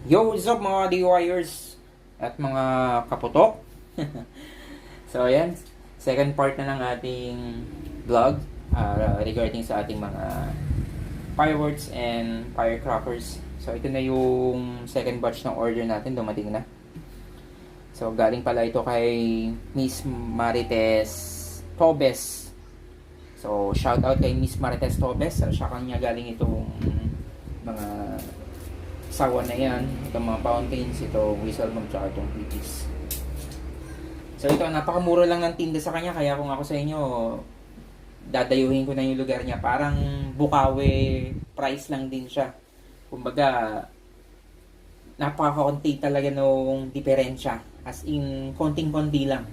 Yo, what's up mga DIYers at mga kaputok? So, ayan. Second part na ng ating vlog regarding sa ating mga fireworks and firecrackers. So, ito na yung second batch ng order natin. Dumating na. So, galing pala ito kay Miss Marites Tobes. So, shout out kay Miss Marites Tobes. Sa kanya galing itong mga sawa na yan, itong mga fountains, ito whistle bomb, tsaka itong pitis. So ito, napakamura lang ng tinda sa kanya, kaya kung ako sa inyo, dadayuhin ko na yung lugar niya. Parang Bukawi price lang din siya. Kumbaga, napakakunti talaga nung diferensya. As in, konting-konti lang.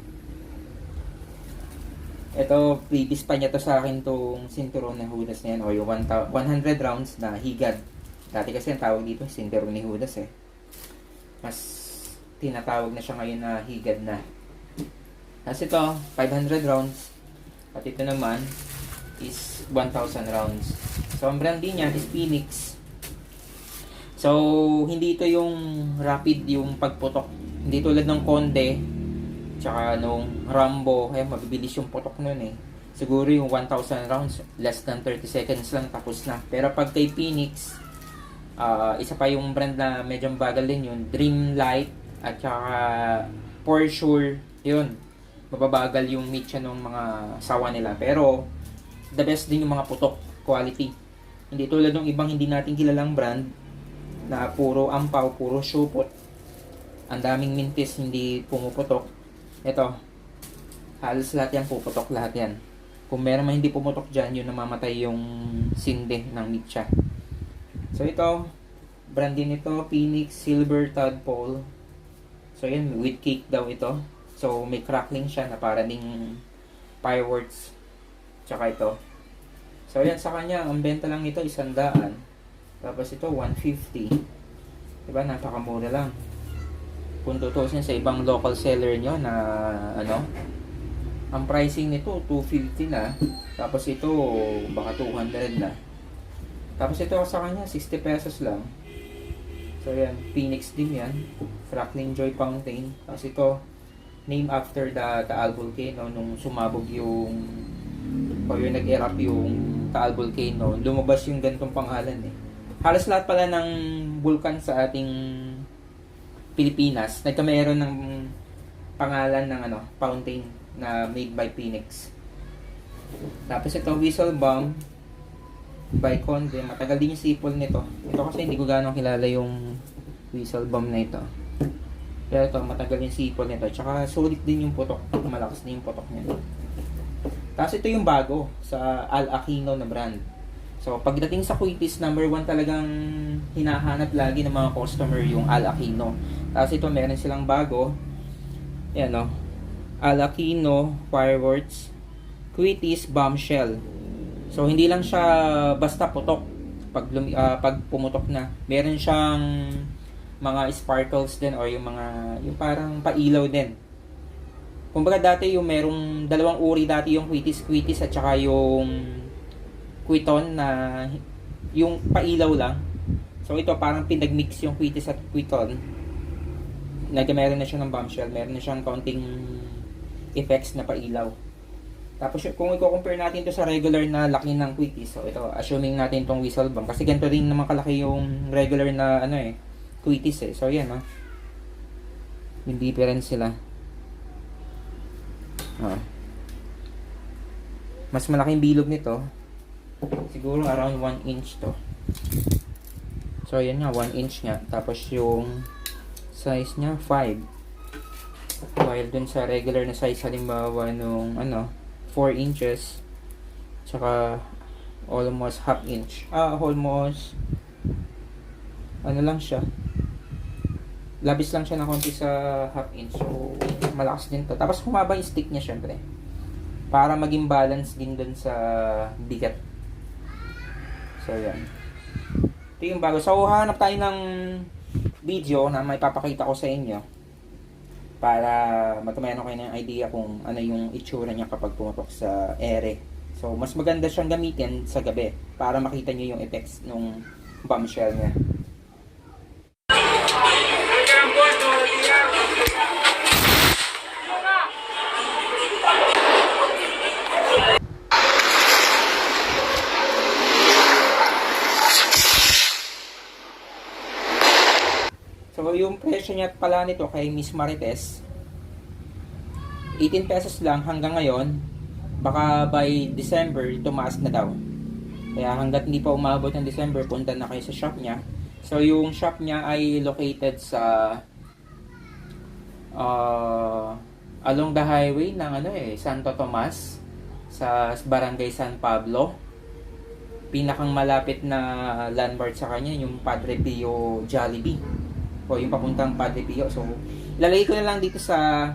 Ito, previous pa niya to sa akin tong sinturon na Judas na yan, o yung 100 rounds na higad. Dati kasi ang tawag dito, sinturon ni Judas eh. Mas tinatawag na siya ngayon na higad na. Kasi ito, 500 rounds. At ito naman is 1,000 rounds. So, ang brand din niya is Phoenix. So, hindi ito yung rapid yung pagputok. Hindi tulad ng Conde, tsaka nung Rambo, kaya mabibilis yung putok nun eh. Siguro yung 1,000 rounds, less than 30 seconds lang tapos na. Pero pag kay Phoenix, isa pa yung brand na medyo bagal din yun, Dreamlight at saka For Sure, yun, mababagal yung mitya ng mga sawa nila, pero the best din yung mga putok, quality. Hindi tulad ng ibang hindi natin kilalang brand na puro ampaw, puro shupot, ang daming mintis hindi pumuputok. Ito, halos lahat yan puputok, lahat yan. Kung meron man hindi pumutok dyan, yun namamatay yung sinde ng mitya. So ito, brand din ito, Phoenix Silver Tadpole. So yan, with cake daw ito. So may crackling siya na para ding fireworks. Tsaka ito. So yan, sa kanya, ang benta lang ito 100. Tapos ito 150. Diba, napakamura lang. Kung tutusin sa ibang local seller nyo na ano, ang pricing nito 250 na. Tapos ito baka 200 na. Tapos ito sa kanya, 60 pesos lang. So yan, Phoenix din yan. Crackling Joy Fountain. Tapos ito, name after the Taal Volcano. Nung sumabog yung, o yung nag-erupt yung Taal Volcano, lumabas yung ganitong pangalan eh. Halos lahat pala ng vulkan sa ating Pilipinas, nagkameron ng pangalan ng ano, fountain na made by Phoenix. Tapos ito, whistle bomb by Conde. Matagal din yung sipol nito. Ito kasi hindi ko gano'ng kilala yung whistle bomb na ito. Kaya ito, matagal yung sipol nito. Tsaka solid din yung putok. Malakas din yung putok niya. Tapos ito yung bago sa Al Aquino na brand. So, pagdating sa Quitis, number 1 talagang hinahanap lagi ng mga customer yung Al Aquino. Tapos ito, meron silang bago. Yan o. Al Aquino Fireworks Quitis Bombshell. So, hindi lang siya basta putok pag pumutok na. Meron siyang mga sparkles din or yung mga, yung parang pailaw din. Kumbaga dati yung merong dalawang uri dati, yung Quitis at saka yung Quiton na yung pailaw lang. So, ito parang pinagmix yung Quitis at Quiton. Meron na siya ng bombshell. Meron na siyang counting effects na pailaw. Tapos kung i-compare natin to sa regular na laki ng Quitis, so ito, assuming natin tong whistle bomb, kasi ganito rin naman kalaki yung regular na ano eh, Quitis eh. So yan, yung difference sila. Mas malaking bilog nito. Siguro around 1 inch to. So yan nga, 1 inch nga. Tapos yung size niya 5. While dun sa regular na size, halimbawa nung ano, 4 inches, tsaka almost half inch. Almost ano lang siya, labis lang siya na konti sa half inch. So, malakas din to. Tapos humaba yung stick niya syempre, para maging balance din dun sa bigat. So, yan. Ito yung bago. So, hanap tayo ng video na may papakita ko sa inyo para magkamayan kayo ng idea kung ano yung itsura niya kapag pumatok sa ere. So, mas maganda siyang gamitin sa gabi para makita niyo yung effects ng bombshell niya. So, yung presyo niya pala nito kay Miss Marites, 18 pesos lang hanggang ngayon. Baka by December, tumaas na daw. Kaya hanggat hindi pa umabot ng December, punta na kayo sa shop niya. So, yung shop niya ay located sa along the highway ng Santo Tomas sa Barangay San Pablo. Pinakang malapit na landmark sa kanya yung Padre Pio Jollibee o yung papuntang Padre Pio. So ilalagay ko na lang dito sa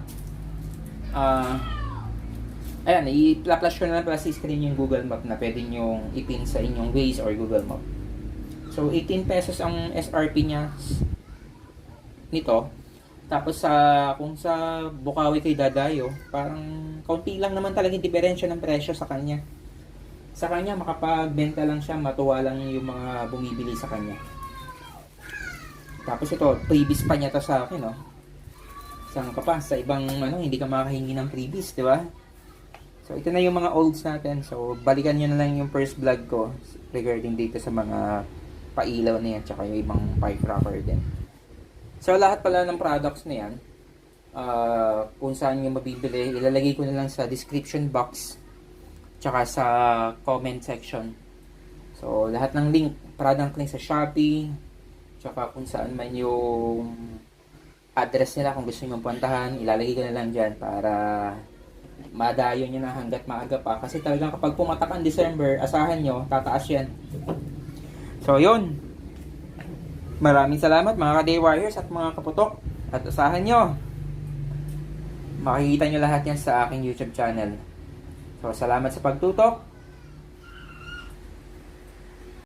ayan, i-flash ko na lang pala sa screen yung Google Map na pwede nyong ipin sa inyong Waze or Google Map. So 18 pesos ang SRP niya nito. Tapos kung sa Bukawi kay dadayo, parang kaunti lang naman talaga yung diferensya ng presyo sa kanya. Sa kanya, makapagbenta lang siya, matuwa lang yung mga bumibili sa kanya. Tapos ito, previous pa niya to sa akin, no? Saan ka pa? Sa ibang, hindi ka makahingi ng previous, di ba? So, ito na yung mga olds natin. So, balikan nyo na lang yung first vlog ko regarding dito sa mga pailaw na yan, tsaka yung ibang firecracker din. So, lahat pala ng products na yan, kung saan nyo mabibili, ilalagay ko na lang sa description box, tsaka sa comment section. So, lahat ng link, product link sa Shopee, tsaka kung saan man yung address nila kung gusto nyo puntahan, ilalagay ko na lang dyan para madayo nyo na hanggat maaga pa. Kasi talagang kapag pumatak ang December, asahan nyo, tataas yan. So, yun. Maraming salamat mga ka-day warriors at mga kaputok. At asahan nyo, makikita nyo lahat yan sa aking YouTube channel. So, salamat sa pagtutok.